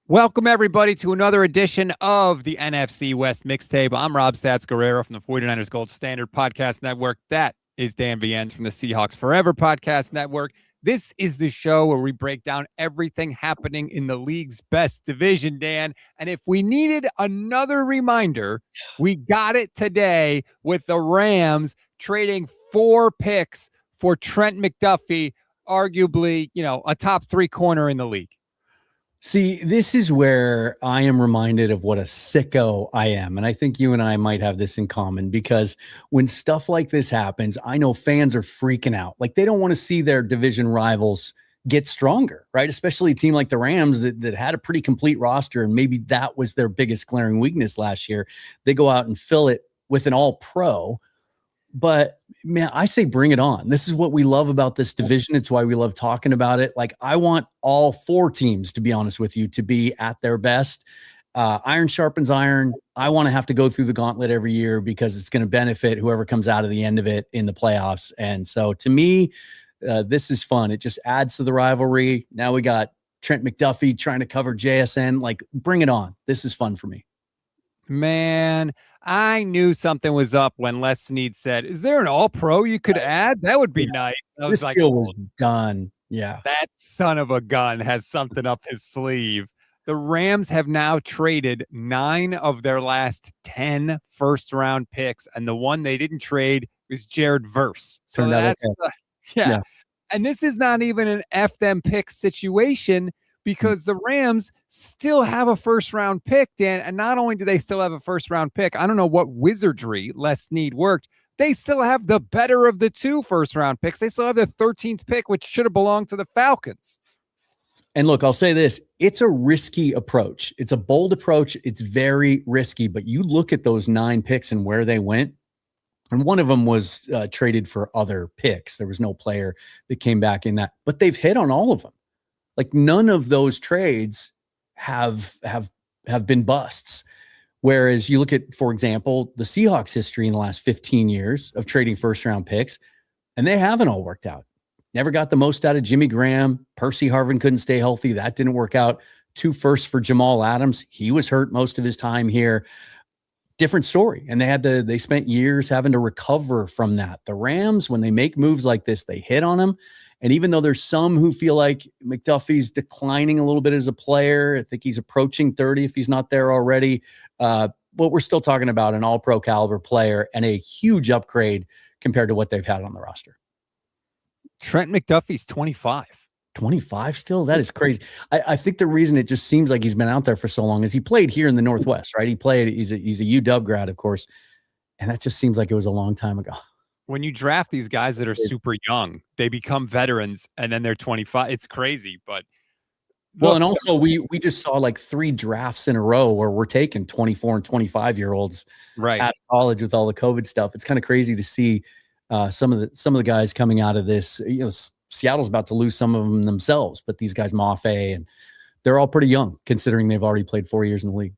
Welcome, everybody, to another edition of the NFC West Mixtape. I'm Rob Stats Guerrero from the 49ers Gold Standard Podcast Network. That is Dan Viens from the Seahawks Forever Podcast Network. This is the show where we break down everything happening in the league's best division, Dan. And if we needed another reminder, we got it today with the Rams trading 4 picks for Trent McDuffie, arguably, a top 3 corner in the league. See, this is where I am reminded of what a sicko I am. And I think you and I might have this in common, because when stuff like this happens, I know fans are freaking out. Like, they don't want to see their division rivals get stronger, right? Especially a team like the Rams that had a pretty complete roster, and maybe that was their biggest glaring weakness last year. They go out and fill it with an all-pro. But man, I say bring it on. This is what we love about this division. It's why we love talking about it. Like, I want all 4 teams, to be honest with you, to be at their best. Iron sharpens iron. I want to have to go through the gauntlet every year because it's going to benefit whoever comes out of the end of it in the playoffs. And so to me, this is fun. It just adds to the rivalry. Now we got Trent McDuffie trying to cover JSN. Like, bring it on. This is fun for me. Man, I knew something was up when Les Snead said, "Is there an all-pro you could add? That would be nice." I was this deal was done. Yeah. That son of a gun has something up his sleeve. The Rams have now traded 9 of their last 10 first-round picks, and the one they didn't trade was Jared Verse. So that's yeah. And this is not even an F them pick situation, because the Rams still have a first-round pick, Dan. And not only do they still have a first-round pick, I don't know what wizardry Les Snead worked. They still have the better of the 2 first-round picks. They still have the 13th pick, which should have belonged to the Falcons. And look, I'll say this. It's a risky approach. It's a bold approach. It's very risky. But you look at those 9 picks and where they went, and one of them was traded for other picks. There was no player that came back in that. But they've hit on all of them. Like, none of those trades have been busts. Whereas you look at, for example, the Seahawks history in the last 15 years of trading first-round picks, and they haven't all worked out. Never got the most out of Jimmy Graham. Percy Harvin couldn't stay healthy. That didn't work out. 2 firsts for Jamal Adams. He was hurt most of his time here. Different story. And they spent years having to recover from that. The Rams, when they make moves like this, they hit on them. And even though there's some who feel like McDuffie's declining a little bit as a player, I think he's approaching 30 if he's not there already. But we're still talking about an all-pro caliber player and a huge upgrade compared to what they've had on the roster. Trent McDuffie's 25. 25 still? That is crazy. I think the reason it just seems like he's been out there for so long is he played here in the Northwest, right? He's a UW grad, of course. And that just seems like it was a long time ago. When you draft these guys that are super young, they become veterans, and then they're 25. It's crazy, but well, and also we just saw like 3 drafts in a row where we're taking 24 and 25-year-olds right out of college with all the COVID stuff. It's kind of crazy to see some of the guys coming out of this. Seattle's about to lose some of them themselves, but these guys, Mafe, and they're all pretty young considering they've already played 4 years in the league.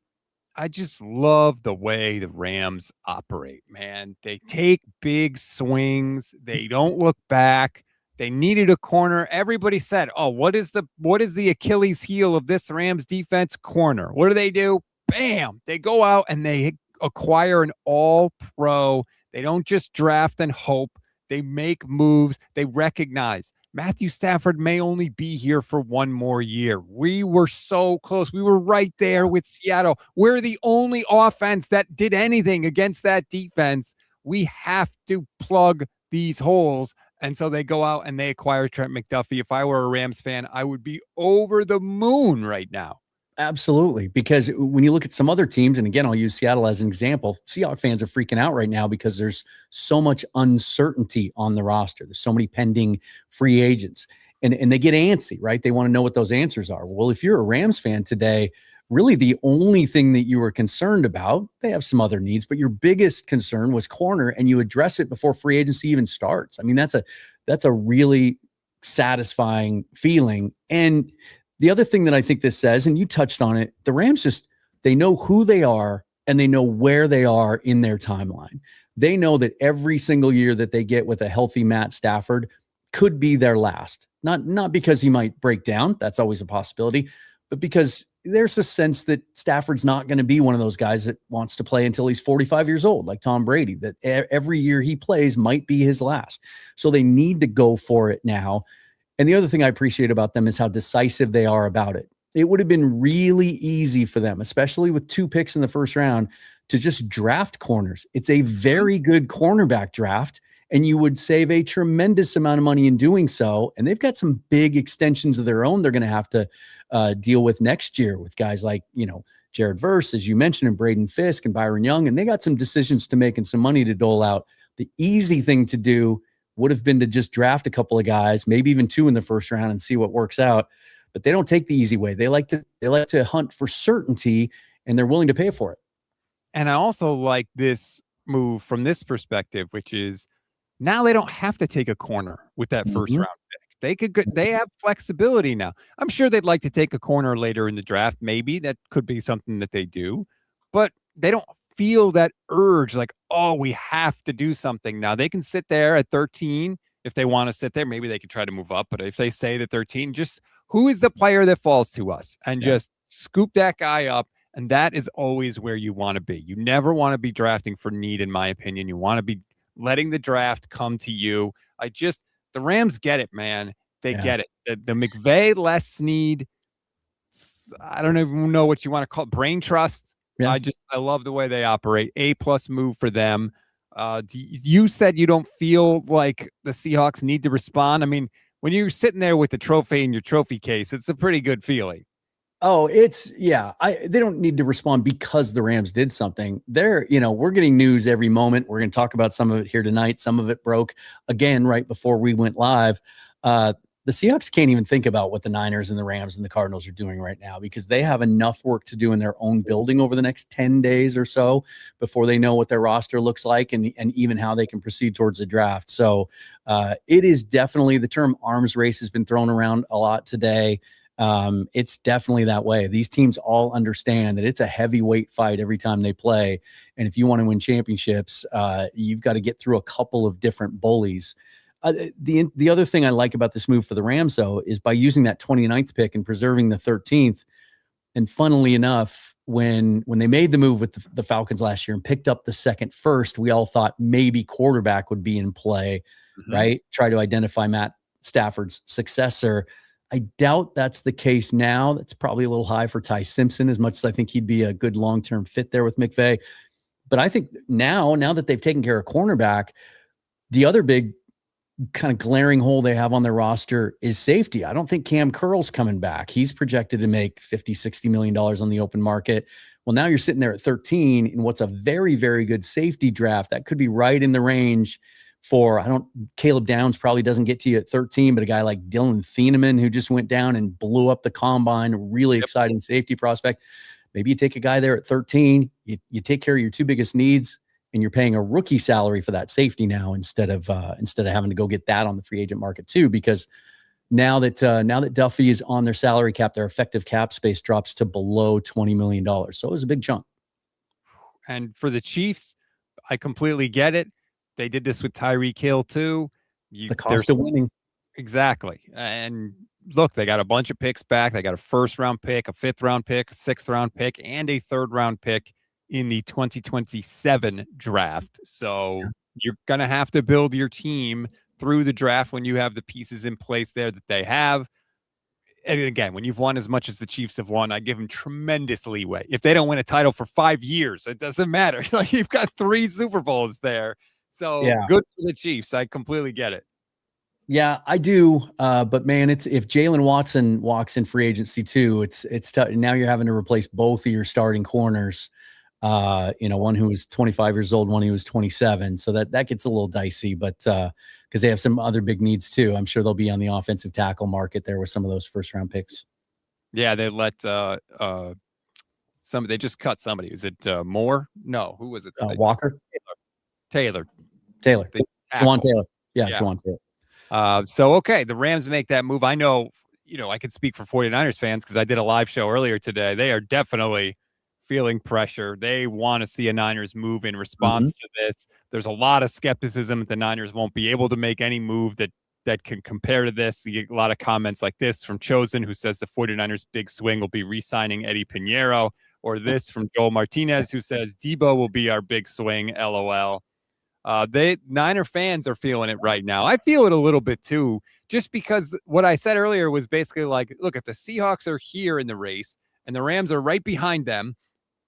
I just love the way the Rams operate, man. They take big swings. They don't look back. They needed a corner. Everybody said, "Oh, what is the Achilles heel of this Rams defense? Corner." What do? Bam! They go out and they acquire an all-pro. They don't just draft and hope. They make moves. They recognize Matthew Stafford may only be here for 1 more year. We were so close. We were right there with Seattle. We're the only offense that did anything against that defense. We have to plug these holes. And so they go out and they acquire Trent McDuffie. If I were a Rams fan, I would be over the moon right now. Absolutely. Because when you look at some other teams, and again, I'll use Seattle as an example, Seahawks fans are freaking out right now because there's so much uncertainty on the roster. There's so many pending free agents, and they get antsy, right? They want to know what those answers are. Well, if you're a Rams fan today, really the only thing that you were concerned about, they have some other needs, but your biggest concern was corner, and you address it before free agency even starts. I mean, that's a really satisfying feeling. And the other thing that I think this says, and you touched on it, the Rams they know who they are and they know where they are in their timeline. They know that every single year that they get with a healthy Matt Stafford could be their last. Not because he might break down, that's always a possibility, but because there's a sense that Stafford's not going to be one of those guys that wants to play until he's 45 years old, like Tom Brady, that every year he plays might be his last. So they need to go for it now. And the other thing I appreciate about them is how decisive they are about it. It would have been really easy for them, especially with 2 picks in the first round, to just draft corners. It's a very good cornerback draft, and you would save a tremendous amount of money in doing so. And they've got some big extensions of their own they're going to have to deal with next year with guys like, Jared Verse, as you mentioned, and Braden Fisk and Byron Young. And they got some decisions to make and some money to dole out. The easy thing to do would have been to just draft a couple of guys, maybe even 2 in the first round, and see what works out. But they don't take the easy way. They like to hunt for certainty, and they're willing to pay for it. And I also like this move from this perspective, which is now they don't have to take a corner with that first round pick. They have flexibility now. I'm sure they'd like to take a corner later in the draft. Maybe that could be something that they do, but they don't feel that urge like, oh, we have to do something now. They can sit there at 13 if they want to sit there. Maybe they could try to move up, but if they say that 13, just who is the player that falls to us, and just scoop that guy up. And that is always where you want to be. You never want to be drafting for need, in my opinion. You want to be letting the draft come to you. The Rams get it, man. They get it. The McVay, Les Snead, I don't even know what you want to call it, brain trust. Yeah. I love the way they operate. A+ move for them. You said you don't feel like the Seahawks need to respond. I mean, when you're sitting there with the trophy in your trophy case, it's a pretty good feeling. Oh, they don't need to respond because the Rams did something. We're getting news every moment. We're going to talk about some of it here tonight. Some of it broke again right before we went live. The Seahawks can't even think about what the Niners and the Rams and the Cardinals are doing right now because they have enough work to do in their own building over the next 10 days or so before they know what their roster looks like and even how they can proceed towards the draft. So it is definitely, the term arms race has been thrown around a lot today. It's definitely that way. These teams all understand that it's a heavyweight fight every time they play. And if you want to win championships, you've got to get through a couple of different bullies. The other thing I like about this move for the Rams, though, is by using that 29th pick and preserving the 13th. And funnily enough, when they made the move with the Falcons last year and picked up the second first, we all thought maybe quarterback would be in play, right? Try to identify Matt Stafford's successor. I doubt that's the case now. That's probably a little high for Ty Simpson, as much as I think he'd be a good long-term fit there with McVay. But I think now that they've taken care of cornerback, the other big kind of glaring hole they have on their roster is safety. I don't think Cam Curl's coming back. He's projected to make $50-60 million on the open market. Well, now you're sitting there at 13 in what's a very, very good safety draft. That could be right in the range for, Caleb Downs probably doesn't get to you at 13, but a guy like Dylan Thieneman, who just went down and blew up the combine, really exciting safety prospect. Maybe you take a guy there at 13, you take care of your 2 biggest needs, and you're paying a rookie salary for that safety now instead of having to go get that on the free agent market too, because now that Duffy is on their salary cap, their effective cap space drops to below $20 million. So it was a big jump. And for the Chiefs, I completely get it. They did this with Tyreek Hill too. It's the cost of winning. Exactly. And look, they got a bunch of picks back. They got a 1st-round pick, a 5th-round pick, a 6th-round pick, and a 3rd-round pick in the 2027 draft. So you're going to have to build your team through the draft when you have the pieces in place there that they have. And again, when you've won as much as the Chiefs have won, I give them tremendous leeway. If they don't win a title for 5 years, it doesn't matter. Like, you've got 3 Super Bowls there. So good for the Chiefs. I completely get it. Yeah, I do. But man, if Jalen Watson walks in free agency too, it's tough. Now you're having to replace both of your starting corners. One who was 25 years old, one who was 27. So that gets a little dicey, but because they have some other big needs too. I'm sure they'll be on the offensive tackle market there with some of those 1st-round picks. Yeah, they let they just cut somebody. Is it Moore? No, who was it? Walker? Taylor. Jawan Taylor. Yeah, Jawan Taylor. Okay, the Rams make that move. I know, I could speak for 49ers fans because I did a live show earlier today. They are definitely feeling pressure. They want to see a Niners move in response to this. There's a lot of skepticism that the Niners won't be able to make any move that that can compare to this. You get a lot of comments like this from Chosen, who says the 49ers' big swing will be re-signing Eddie Pinheiro, or this from Joel Martinez, who says Debo will be our big swing, LOL. Niner fans are feeling it right now. I feel it a little bit too, just because what I said earlier was basically like, look, if the Seahawks are here in the race and the Rams are right behind them,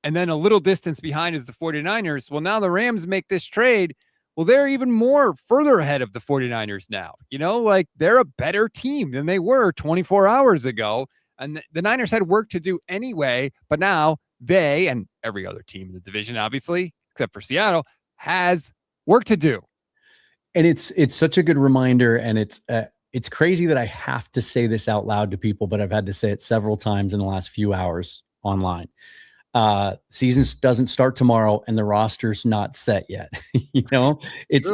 and then a little distance behind is the 49ers, well, now the Rams make this trade. Well, they're even more further ahead of the 49ers now. Like they're a better team than they were 24 hours ago. And the Niners had work to do anyway, but now they and every other team in the division, obviously, except for Seattle, has work to do. And it's such a good reminder, and it's crazy that I have to say this out loud to people, but I've had to say it several times in the last few hours online. Season doesn't start tomorrow and the roster's not set yet. It's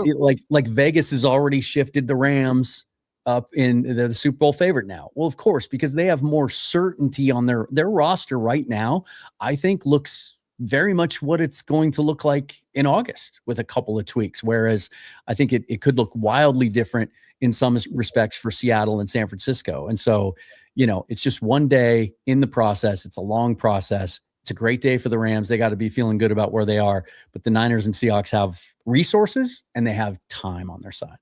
like Vegas has already shifted the Rams up in the Super Bowl favorite now. Well, of course, because they have more certainty on their roster right now. I think looks very much what it's going to look like in August with a couple of tweaks. Whereas I think it could look wildly different in some respects for Seattle and San Francisco. And so, it's just one day in the process. It's a long process. It's a great day for the Rams. They got to be feeling good about where they are, but the Niners and Seahawks have resources and they have time on their side.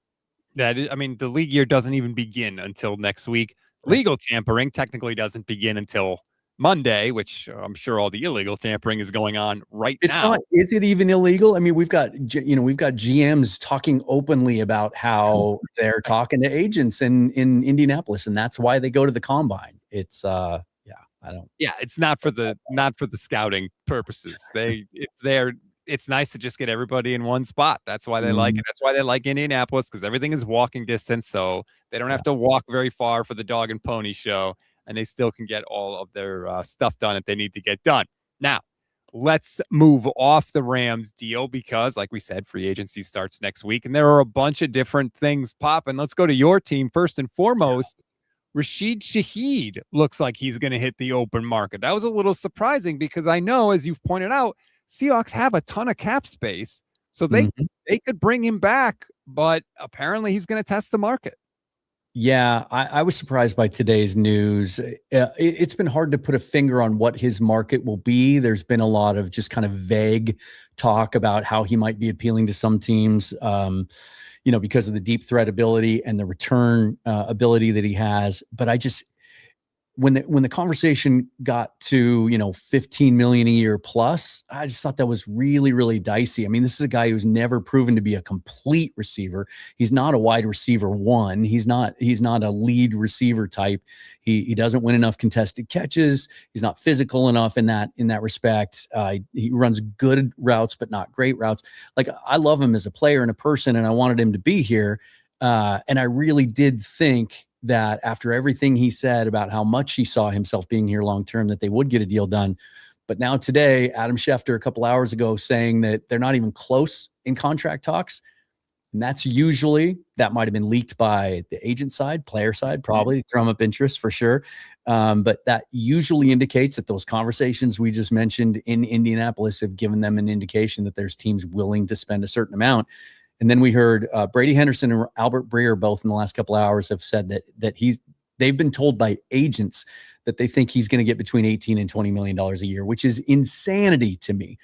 The league year doesn't even begin until next week. Right. Legal tampering technically doesn't begin until Monday, which I'm sure all the illegal tampering is going on now. It's not. Is it even illegal? I mean, we've got GMs talking openly about how they're talking to agents in Indianapolis, and that's why they go to the combine. It's it's not for the scouting purposes. It's nice to just get everybody in one spot. That's why they like it. That's why they like Indianapolis, because everything is walking distance, so they don't have to walk very far for the dog and pony show, and they still can get all of their stuff done if they need to get done. Now, let's move off the Rams deal because, like we said, free agency starts next week, and there are a bunch of different things popping. Let's go to your team first and foremost. Rashid Shaheed looks like he's going to hit the open market. That was a little surprising because I know, as you've pointed out, Seahawks have a ton of cap space, so they could bring him back, but apparently he's going to test the market. Yeah, I was surprised by today's news. It's been hard to put a finger on what his market will be. There's been a lot of just kind of vague talk about how he might be appealing to some teams, because of the deep threat ability and the return ability that he has. But I just, when the conversation got to, 15 million a year plus, I just thought that was really, really dicey. I mean, this is a guy who's never proven to be a complete receiver. He's not a wide receiver one. He's not a lead receiver type. He doesn't win enough contested catches. He's not physical enough in that respect. He runs good routes, but not great routes. Like, I love him as a player and a person, and I wanted him to be here. And I really did think that after everything he said about how much he saw himself being here long-term, that they would get a deal done. But now today, Adam Schefter, a couple hours ago, saying that they're not even close in contract talks. And that might've been leaked by the agent side, player side, probably to drum up interest for sure. But that usually indicates that those conversations we just mentioned in Indianapolis have given them an indication that there's teams willing to spend a certain amount. And then we heard Brady Henderson and Albert Breer both in the last couple of hours have said that they've been told by agents that they think he's going to get between $18 and $20 million a year, which is insanity to me.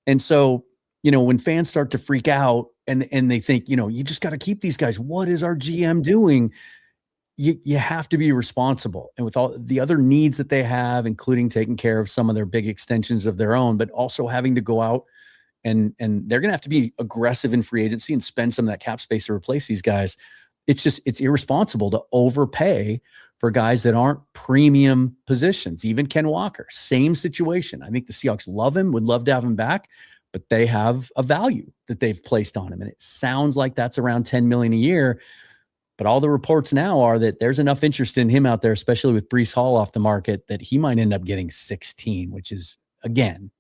And so, when fans start to freak out and they think, you just got to keep these guys. What is our GM doing? You have to be responsible. And with all the other needs that they have, including taking care of some of their big extensions of their own, but also having to go out and they're going to have to be aggressive in free agency and spend some of that cap space to replace these guys. It's irresponsible to overpay for guys that aren't premium positions. Even Ken Walker, same situation. I think the Seahawks love him, would love to have him back, but they have a value that they've placed on him. And it sounds like that's around $10 million a year. But all the reports now are that there's enough interest in him out there, especially with Breece Hall off the market, that he might end up getting 16, which is, again,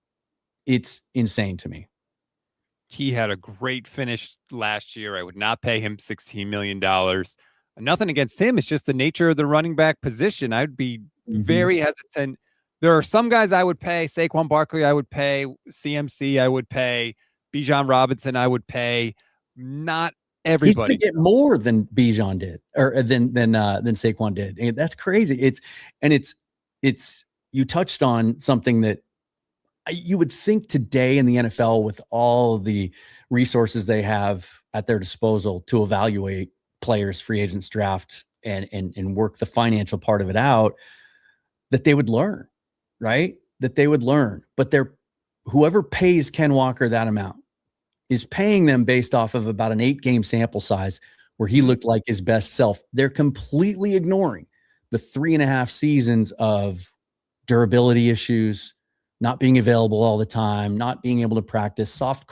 it's insane to me. He had a great finish last year. I would not pay him $16 million. Nothing against him. It's just the nature of the running back position. I'd be very hesitant. There are some guys I would pay. Saquon Barkley, I would pay. CMC, I would pay. Bijan Robinson, I would pay. Not He's going to Everybody. get more than Bijan did, or than Saquon did. And that's crazy. It's you touched on something that you would think today in the NFL, with all the resources they have at their disposal to evaluate players, free agents, draft, and work the financial part of it out, that they would learn, right? That they would learn. But whoever pays Ken Walker that amount is paying them based off of about an 8-game sample size where he looked like his best self. They're completely ignoring the 3.5 seasons of durability issues, not being available all the time, not being able to practice, soft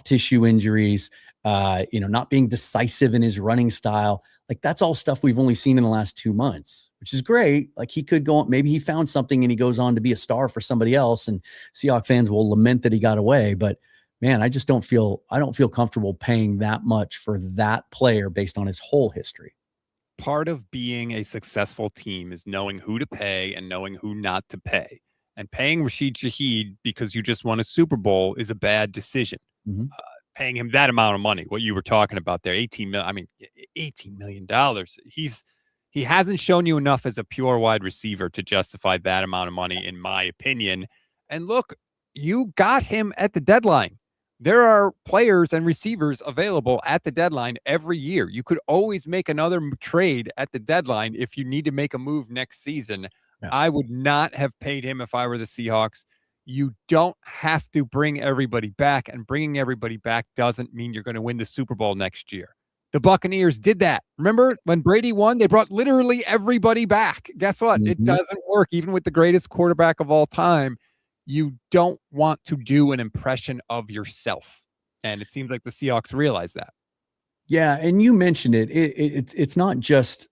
tissue injuries, not being decisive in his running style. Like, that's all stuff we've only seen in the last 2 months, which is great. Like, he could go on, maybe he found something and he goes on to be a star for somebody else, and Seahawks fans will lament that he got away. But man, I don't feel comfortable paying that much for that player based on his whole history. Part of being a successful team is knowing who to pay and knowing who not to pay. And paying Rashid Shaheed because you just won a Super Bowl is a bad decision. Mm-hmm. Paying him that amount of money, what you were talking about there, $18 million. He hasn't shown you enough as a pure wide receiver to justify that amount of money, in my opinion. And look, you got him at the deadline. There are players and receivers available at the deadline every year. You could always make another trade at the deadline if you need to make a move next season. Yeah. I would not have paid him if I were the Seahawks. You don't have to bring everybody back, and bringing everybody back doesn't mean you're going to win the Super Bowl next year. The Buccaneers did that. Remember when Brady won, they brought literally everybody back. Guess what? Mm-hmm. It doesn't work. Even with the greatest quarterback of all time, you don't want to do an impression of yourself. And it seems like the Seahawks realize that. Yeah. And you mentioned it. It's not just,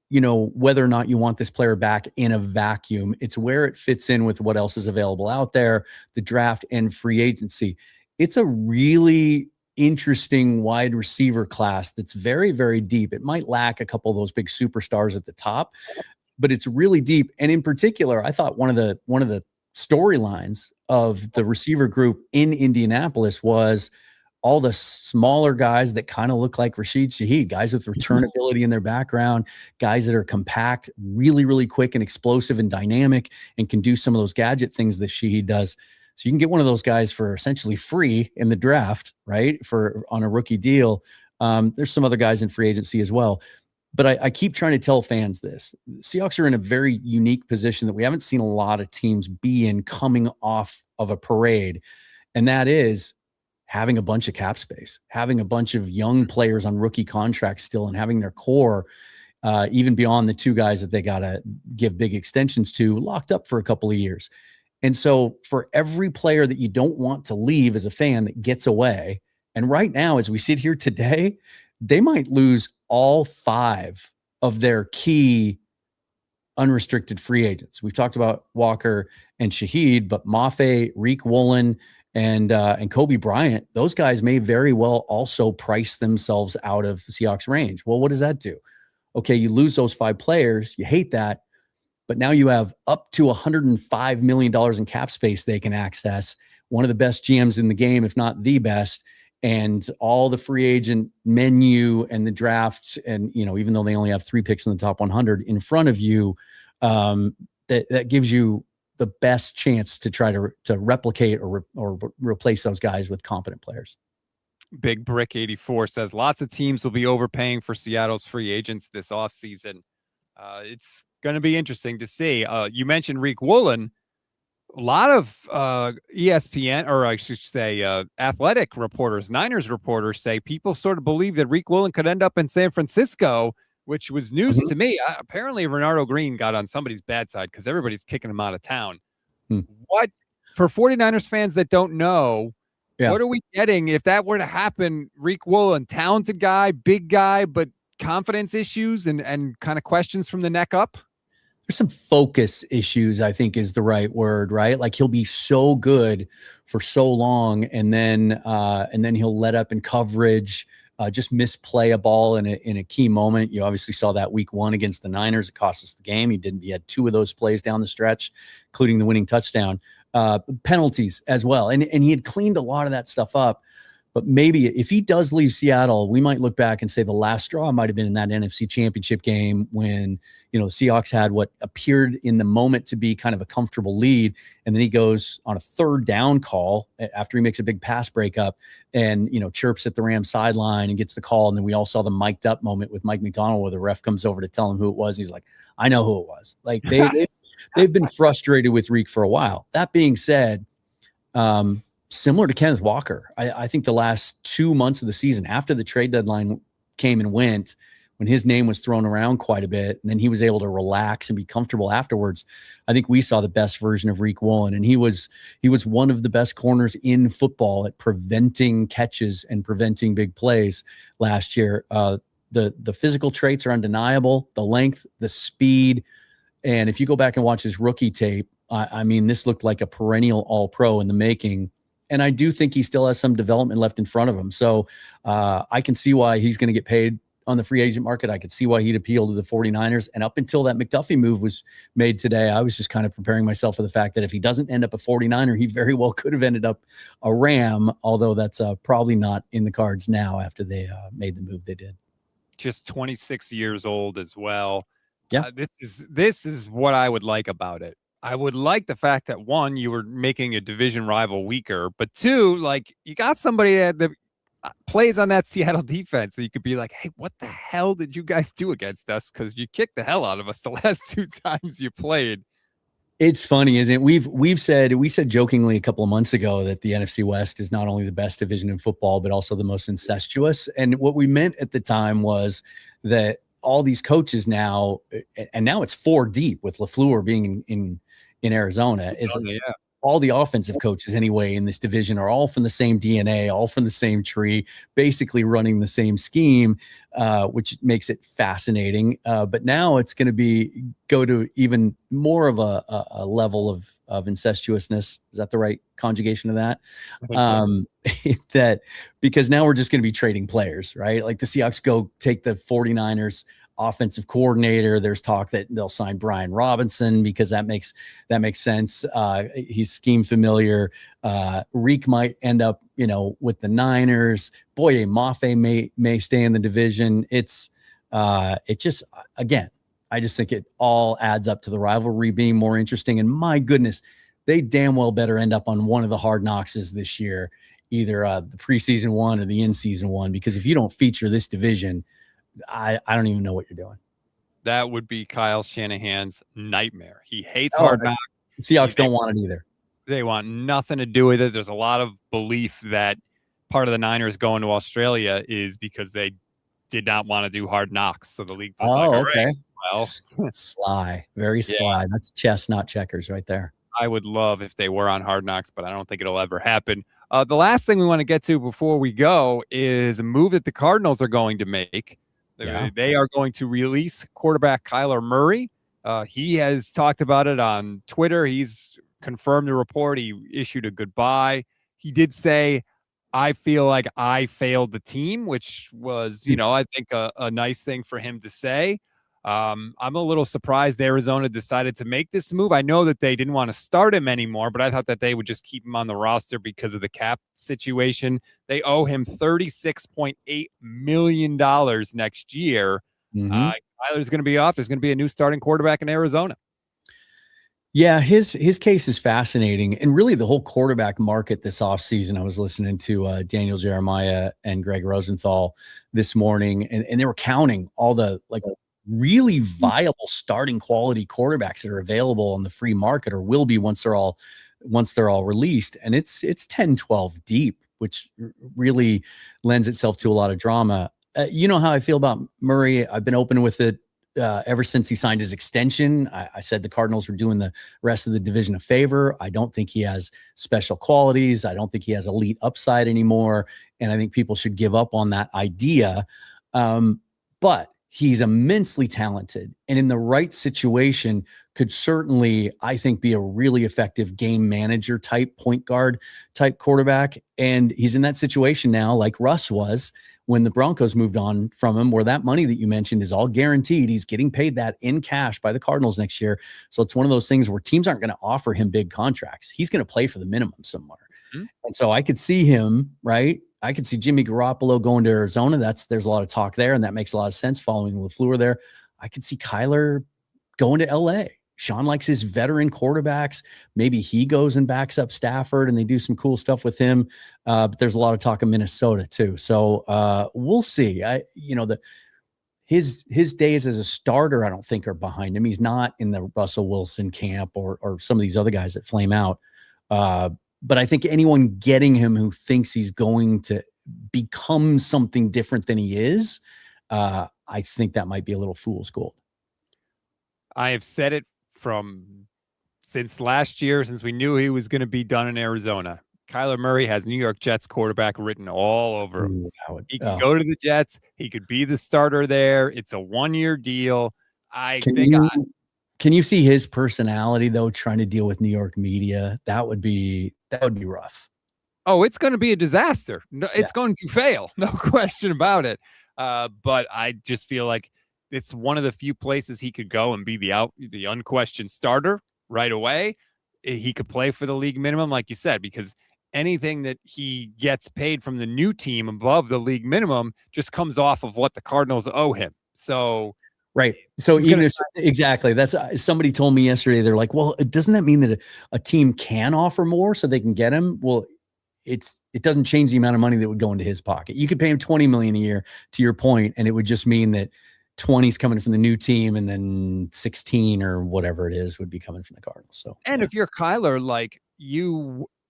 whether or not you want this player back in a vacuum. It's where it fits in with what else is available out there, the draft and free agency. It's a really interesting wide receiver class that's very, very deep. It might lack a couple of those big superstars at the top, but it's really deep. And in particular, I thought one of the storylines of the receiver group in Indianapolis was all the smaller guys that kind of look like Rashid Shaheed, guys with returnability in their background, guys that are compact, really, really quick and explosive and dynamic, and can do some of those gadget things that Shaheed does. So you can get one of those guys for essentially free in the draft, right? On a rookie deal. There's some other guys in free agency as well. But I keep trying to tell fans this. Seahawks are in a very unique position that we haven't seen a lot of teams be in coming off of a parade. And that is having a bunch of cap space, having a bunch of young players on rookie contracts still, and having their core, even beyond the 2 guys that they got to give big extensions to, locked up for a couple of years. And so for every player that you don't want to leave as a fan that gets away, and right now, as we sit here today, they might lose all 5 of their key unrestricted free agents. We've talked about Walker and Shaheed, but Mafe, Reek Woolen, and Kobe Bryant, those guys may very well also price themselves out of the Seahawks range. Well, what does that do? Okay, you lose those 5 players. You hate that. But now you have up to $105 million in cap space they can access. One of the best GMs in the game, if not the best. And all the free agent menu and the drafts, and even though they only have 3 picks in the top 100 in front of you, that gives you the best chance to try to replicate or replace those guys with competent players. Big Brick 84 says lots of teams will be overpaying for Seattle's free agents this offseason. It's going to be interesting to see. You mentioned Reek Woolen. A lot of ESPN, or I should say athletic reporters, Niners reporters, say people sort of believe that Reek Woolen could end up in San Francisco, which was news to me. Apparently, Renardo Green got on somebody's bad side because everybody's kicking him out of town. What, for 49ers fans that don't know, what are we getting if that were to happen? Reek Woolen, talented guy, big guy, but confidence issues and kind of questions from the neck up? There's some focus issues, I think is the right word, right? Like he'll be so good for so long, and then he'll let up in coverage, just misplay a ball in a key moment. You obviously saw that week 1 against the Niners. It cost us the game. He had 2 of those plays down the stretch, including the winning touchdown. Penalties as well. And he had cleaned a lot of that stuff up. But maybe if he does leave Seattle, we might look back and say the last straw might have been in that NFC Championship game when, the Seahawks had what appeared in the moment to be kind of a comfortable lead. And then he goes on a third down call after he makes a big pass breakup and, chirps at the Rams sideline and gets the call. And then we all saw the mic'd up moment with Mike McDonald where the ref comes over to tell him who it was. He's like, I know who it was. Like they've been frustrated with Reek for a while. That being said, similar to Kenneth Walker, I think the last 2 months of the season after the trade deadline came and went, when his name was thrown around quite a bit, and then he was able to relax and be comfortable afterwards, I think we saw the best version of Reek Woolen. And he was one of the best corners in football at preventing catches and preventing big plays last year. The physical traits are undeniable, the length, the speed. And if you go back and watch his rookie tape, I mean, this looked like a perennial all-pro in the making. And I do think he still has some development left in front of him. So I can see why he's going to get paid on the free agent market. I could see why he'd appeal to the 49ers. And up until that McDuffie move was made today, I was just kind of preparing myself for the fact that if he doesn't end up a 49er, he very well could have ended up a Ram, although that's probably not in the cards now after they made the move they did. Just 26 years old as well. Yeah. This is what I would like about it. I would like the fact that, one, you were making a division rival weaker, but two, like, you got somebody that plays on that Seattle defense that you could be like, hey, what the hell did you guys do against us? Because you kicked the hell out of us the last 2 times you played. It's funny, isn't it? We said jokingly a couple of months ago that the NFC West is not only the best division in football, but also the most incestuous. And what we meant at the time was that all these coaches now, and now it's 4 deep with LaFleur being in Arizona, all the offensive coaches anyway in this division are all from the same DNA, all from the same tree, basically running the same scheme, which makes it fascinating. But now it's going to go to even more of a level of incestuousness. Is that the right conjugation of that? That because now we're just going to be trading players, right? Like the Seahawks go take the 49ers offensive coordinator. There's talk that they'll sign Brian Robinson because that makes sense. He's scheme familiar. Reek might end up, with the Niners. Boye Mafe may stay in the division. It just, again, I just think it all adds up to the rivalry being more interesting. And my goodness, they damn well better end up on one of the hard knockses this year, either the preseason one or the in-season one, because if you don't feature this division, I don't even know what you're doing. That would be Kyle Shanahan's nightmare. He hates hard knocks. Seahawks don't want it either. They want nothing to do with it. There's a lot of belief that part of the Niners going to Australia is because they did not want to do hard knocks. So the league was okay. Well, sly, very sly. That's chess, not checkers right there. I would love if they were on hard knocks, but I don't think it'll ever happen. The last thing we want to get to before we go is a move that the Cardinals are going to make. Yeah. They are going to release quarterback Kyler Murray. He has talked about it on Twitter. He's confirmed the report. He issued a goodbye. He did say, I feel like I failed the team, which was, I think a nice thing for him to say. I'm a little surprised Arizona decided to make this move. I know that they didn't want to start him anymore, but I thought that they would just keep him on the roster because of the cap situation. They owe him $36.8 million next year. Mm-hmm. Kyler's going to be off. There's going to be a new starting quarterback in Arizona. Yeah, his case is fascinating. And really the whole quarterback market this offseason, I was listening to Daniel Jeremiah and Greg Rosenthal this morning, and they were counting all the really viable starting quality quarterbacks that are available on the free market or will be once they're all released. And it's 10, 12 deep, which really lends itself to a lot of drama. You know how I feel about Murray. I've been open with it ever since he signed his extension. I said the Cardinals were doing the rest of the division a favor. I don't think he has special qualities. I don't think he has elite upside anymore. And I think people should give up on that idea. But he's immensely talented and in the right situation could certainly, I think, be a really effective game manager type, point guard type quarterback. And he's in that situation now, like Russ was when the Broncos moved on from him, where that money that you mentioned is all guaranteed. He's getting paid that in cash by the Cardinals next year. So it's one of those things where teams aren't going to offer him big contracts. He's going to play for the minimum somewhere. Mm-hmm. And so I could see him, right? I could see Jimmy Garoppolo going to Arizona. There's a lot of talk there, and that makes a lot of sense following LaFleur there. I could see Kyler going to LA. Sean likes his veteran quarterbacks. Maybe he goes and backs up Stafford and they do some cool stuff with him. But there's a lot of talk of Minnesota too. So we'll see. His days as a starter, I don't think, are behind him. He's not in the Russell Wilson camp or some of these other guys that flame out. But I think anyone getting him who thinks he's going to become something different than he is, I think that might be a little fool's gold. I have said it since last year, since we knew he was going to be done in Arizona. Kyler Murray has New York Jets quarterback written all over him. He can go to the Jets. He could be the starter there. It's a 1-year deal. Can you see his personality though, trying to deal with New York media? That would be rough. Oh, it's going to be a disaster. No, it's going to fail. No question about it. But I just feel like it's one of the few places he could go and be the unquestioned starter right away. He could play for the league minimum, like you said, because anything that he gets paid from the new team above the league minimum just comes off of what the Cardinals owe him. So, right. So exactly. That's somebody told me yesterday. They're like, well, doesn't that mean that a team can offer more so they can get him? Well, it doesn't change the amount of money that would go into his pocket. You could pay him $20 million a year, to your point, and it would just mean that 20 is coming from the new team, and then 16 or whatever it is would be coming from the Cardinals. So, and if you're Kyler, like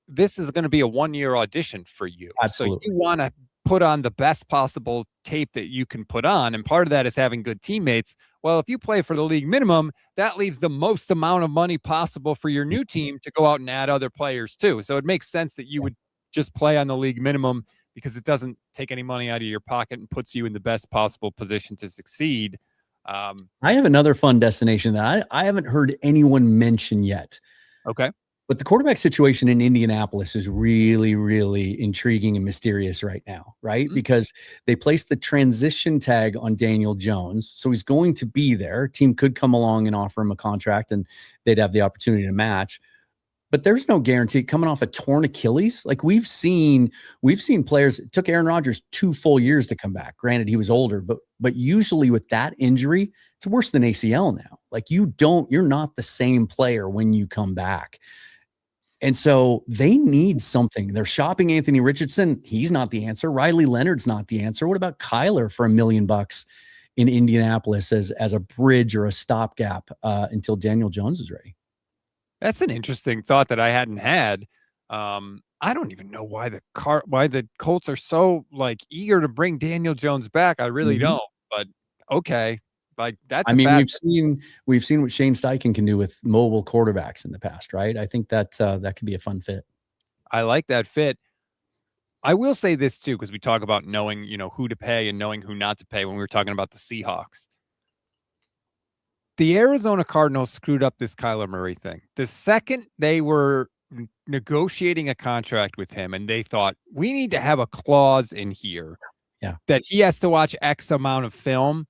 this is going to be a 1-year audition for you. Absolutely. So you want to put on the best possible tape that you can put on. And part of that is having good teammates. Well, if you play for the league minimum, that leaves the most amount of money possible for your new team to go out and add other players too. So it makes sense that you would just play on the league minimum, because it doesn't take any money out of your pocket and puts you in the best possible position to succeed. I have another fun destination that I haven't heard anyone mention yet. Okay. But the quarterback situation in Indianapolis is really, really intriguing and mysterious right now, right? Mm-hmm. Because they placed the transition tag on Daniel Jones. So he's going to be there. Team could come along and offer him a contract and they'd have the opportunity to match. But there's no guarantee coming off a torn Achilles. Like we've seen players. It took Aaron Rodgers 2 full years to come back. Granted, he was older, but usually with that injury, it's worse than ACL now. Like you're not the same player when you come back. And so they need something. They're shopping Anthony Richardson. He's not the answer. Riley Leonard's not the answer. What about Kyler for $1 million in Indianapolis as a bridge or a stopgap until Daniel Jones is ready? That's an interesting thought that I hadn't had. I don't even know why the Colts are so like eager to bring Daniel Jones back. I really don't. But okay, like that's. I mean, we've seen what Shane Steichen can do with mobile quarterbacks in the past, right? I think that could be a fun fit. I like that fit. I will say this too, because we talk about knowing, who to pay and knowing who not to pay when we were talking about the Seahawks. The Arizona Cardinals screwed up this Kyler Murray thing. The second they were negotiating a contract with him and they thought, we need to have a clause in here that he has to watch X amount of film.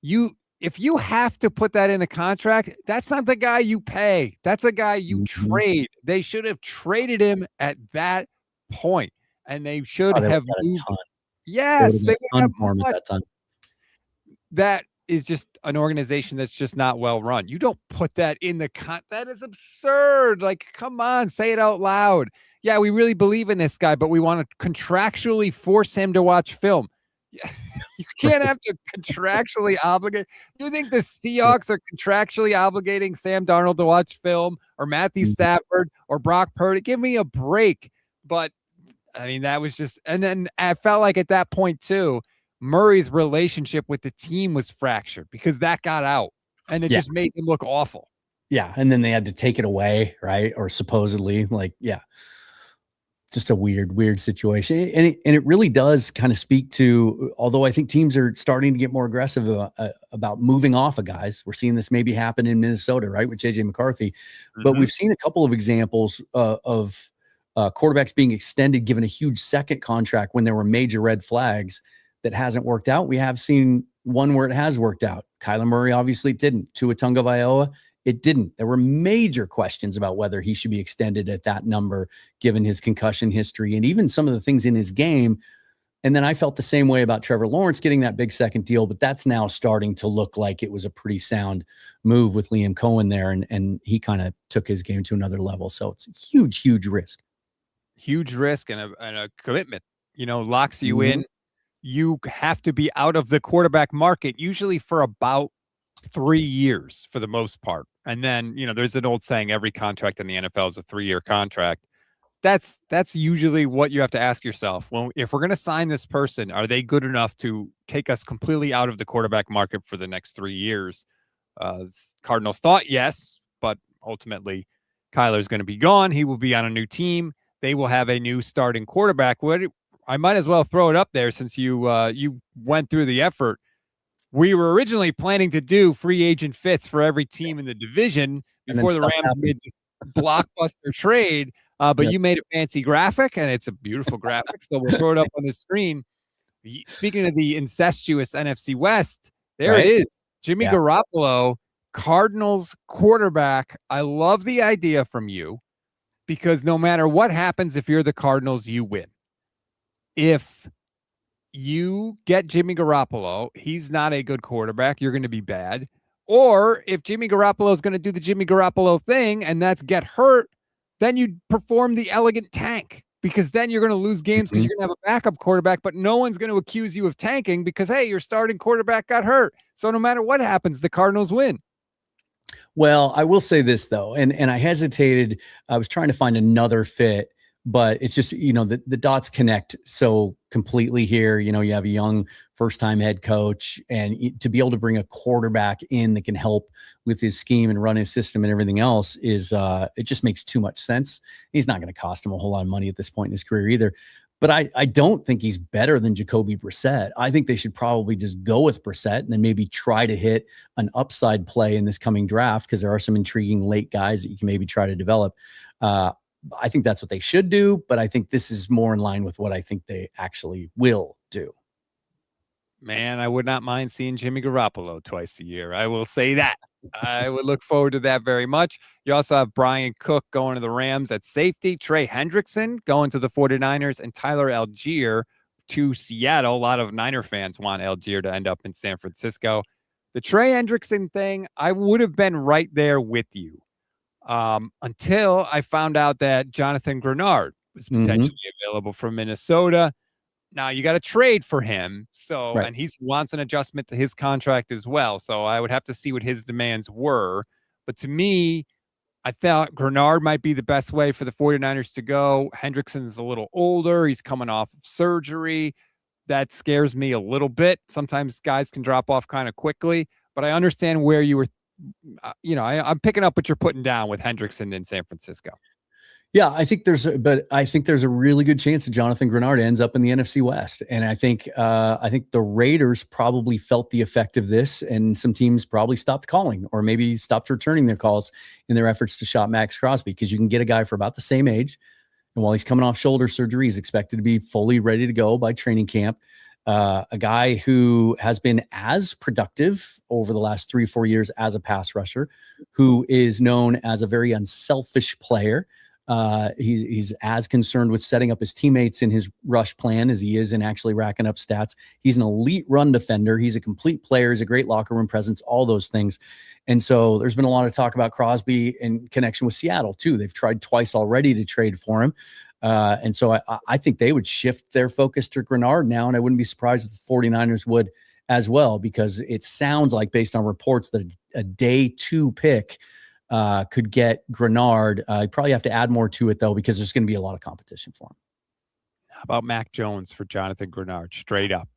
If you have to put that in the contract, that's not the guy you pay. That's a guy you trade. They should have traded him at that point. And they should have moved. Yes, they would have more at that time. That is just an organization that's just not well run. You don't put that in the that is absurd. Like, come on, say it out loud. Yeah, we really believe in this guy, but we want to contractually force him to watch film. You can't have to contractually obligate. You think the Seahawks are contractually obligating Sam Darnold to watch film, or Matthew Stafford or Brock Purdy? Give me a break. But I mean, that was just, and then I felt like at that point too, Murray's relationship with the team was fractured because that got out and it just made him look awful. Yeah. And then they had to take it away, right? Or supposedly, just a weird situation. And it really does kind of speak to, although I think teams are starting to get more aggressive about moving off of guys. We're seeing this maybe happen in Minnesota, right? With JJ McCarthy, but we've seen a couple of examples of quarterbacks being extended, given a huge second contract when there were major red flags. That hasn't worked out. We have seen one where it has worked out. Kyler Murray obviously didn't. Tua Tagovailoa, It didn't. There were major questions about whether he should be extended at that number, given his concussion history and even some of the things in his game. And then I felt the same way about Trevor Lawrence getting that big second deal, but that's now starting to look like it was a pretty sound move with Liam Cohen there. And he kind of took his game to another level. So it's a huge, huge risk. Huge risk and a commitment, locks you in. You have to be out of the quarterback market, usually for about 3 years for the most part. And then, there's an old saying, every contract in the NFL is a 3-year contract. That's usually what you have to ask yourself. Well, if we're going to sign this person, are they good enough to take us completely out of the quarterback market for the next 3 years? Cardinals thought yes, but ultimately Kyler's going to be gone. He will be on a new team. They will have a new starting quarterback. I might as well throw it up there since you went through the effort. We were originally planning to do free agent fits for every team in the division before the Rams made this blockbuster trade. But you made a fancy graphic, and it's a beautiful graphic. So we'll throw it up on the screen. Speaking of the incestuous NFC West, there it is. Jimmy Garoppolo, Cardinals quarterback. I love the idea from you because no matter what happens, if you're the Cardinals, you win. If you get Jimmy Garoppolo, he's not a good quarterback. You're going to be bad. Or if Jimmy Garoppolo is going to do the Jimmy Garoppolo thing, and that's get hurt, then you perform the elegant tank, because then you're going to lose games because you're going to have a backup quarterback, but no one's going to accuse you of tanking because, hey, your starting quarterback got hurt. So no matter what happens, the Cardinals win. Well, I will say this, though, and I hesitated. I was trying to find another fit, but it's just, the dots connect so completely here. You have a young first-time head coach, and to be able to bring a quarterback in that can help with his scheme and run his system and everything else is it just makes too much sense. He's not going to cost him a whole lot of money at this point in his career either. But I don't think he's better than Jacoby Brissett. I think they should probably just go with Brissett and then maybe try to hit an upside play in this coming draft, because there are some intriguing late guys that you can maybe try to develop. I think that's what they should do, but I think this is more in line with what I think they actually will do. Man, I would not mind seeing Jimmy Garoppolo twice a year. I will say that. I would look forward to that very much. You also have Brian Cook going to the Rams at safety, Trey Hendrickson going to the 49ers, and Tyler Algier to Seattle. A lot of Niner fans want Algier to end up in San Francisco. The Trey Hendrickson thing, I would have been right there with you. Until I found out that Jonathan Grenard was potentially available from Minnesota. Now you got to trade for him. So, and he wants an adjustment to his contract as well. So I would have to see what his demands were. But to me, I thought Grenard might be the best way for the 49ers to go. Hendrickson's a little older. He's coming off of surgery. That scares me a little bit. Sometimes guys can drop off kind of quickly, but I understand where you were. I'm picking up what you're putting down with Hendrickson in San Francisco. Yeah, I think there's a really good chance that Jonathan Grenard ends up in the NFC West. And I think the Raiders probably felt the effect of this, and some teams probably stopped calling or maybe stopped returning their calls in their efforts to shop Max Crosby, because you can get a guy for about the same age. And while he's coming off shoulder surgery, he's expected to be fully ready to go by training camp. A guy who has been as productive over the last 3-4 years as a pass rusher, who is known as a very unselfish player. He's as concerned with setting up his teammates in his rush plan as he is in actually racking up stats. He's an elite run defender. He's a complete player. He's a great locker room presence, all those things. And so there's been a lot of talk about Crosby in connection with Seattle too. They've tried twice already to trade for him. And so I think they would shift their focus to Grenard now. And I wouldn't be surprised if the 49ers would as well, because it sounds like, based on reports, that a day 2 pick could get Grenard. You probably have to add more to it, though, because there's going to be a lot of competition for him. How about Mac Jones for Jonathan Grenard, straight up?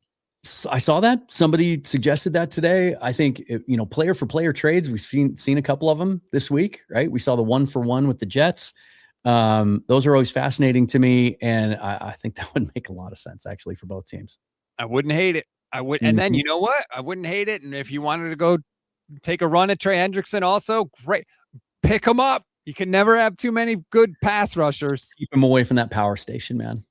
I saw that. Somebody suggested that today. I think, player for player trades, we've seen a couple of them this week, right? We saw the 1-for-1 with the Jets. Those are always fascinating to me. And I think that would make a lot of sense, actually, for both teams. I wouldn't hate it. I would. And then, you know what? I wouldn't hate it. And if you wanted to go take a run at Trey Hendrickson also, great. Pick him up. You can never have too many good pass rushers. Keep him away from that power station, man.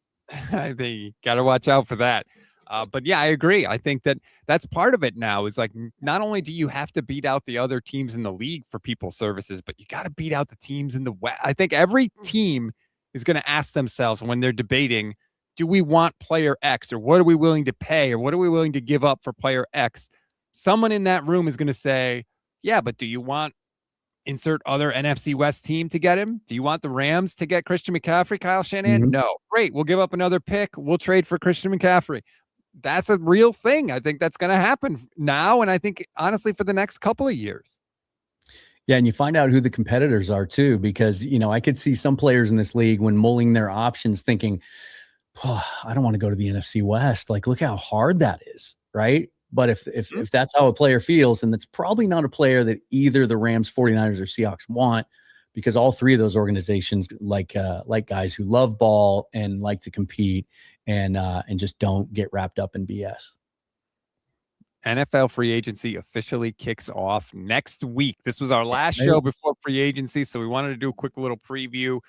You got to watch out for that. But yeah, I agree. I think that that's part of it now is like, not only do you have to beat out the other teams in the league for people services, but you got to beat out the teams in the West. I think every team is going to ask themselves when they're debating, do we want player X, or what are we willing to pay, or what are we willing to give up for player X? Someone in that room is going to say, yeah, but do you want insert other NFC West team to get him? Do you want the Rams to get Christian McCaffrey, Kyle Shanahan? Mhm. No. Great. We'll give up another pick. We'll trade for Christian McCaffrey. That's a real thing. I think that's going to happen now. And I think, honestly, for the next couple of years. Yeah, and you find out who the competitors are too, because, I could see some players in this league when mulling their options thinking, oh, I don't want to go to the NFC West. Like, look how hard that is, right? But if that's how a player feels, and that's probably not a player that either the Rams, 49ers, or Seahawks want, because all three of those organizations like guys who love ball and like to compete and just don't get wrapped up in BS. NFL free agency officially kicks off next week. This was our last show before free agency, so we wanted to do a quick little preview.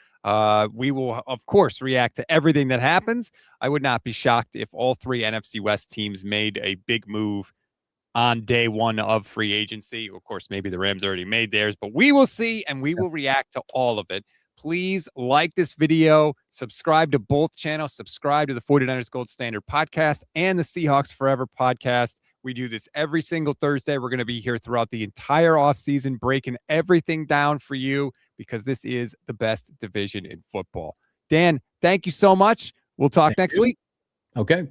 We will, of course, react to everything that happens. I would not be shocked if all three NFC West teams made a big move on day one of free agency. Of course, maybe the Rams already made theirs, but we will see, and we will react to all of it. Please like this video, subscribe to both channels, subscribe to the 49ers Gold Standard podcast and the Seahawks Forever podcast. We do this every single Thursday. We're going to be here throughout the entire offseason, breaking everything down for you, because this is the best division in football. Dan, thank you so much. We'll talk next week. Okay.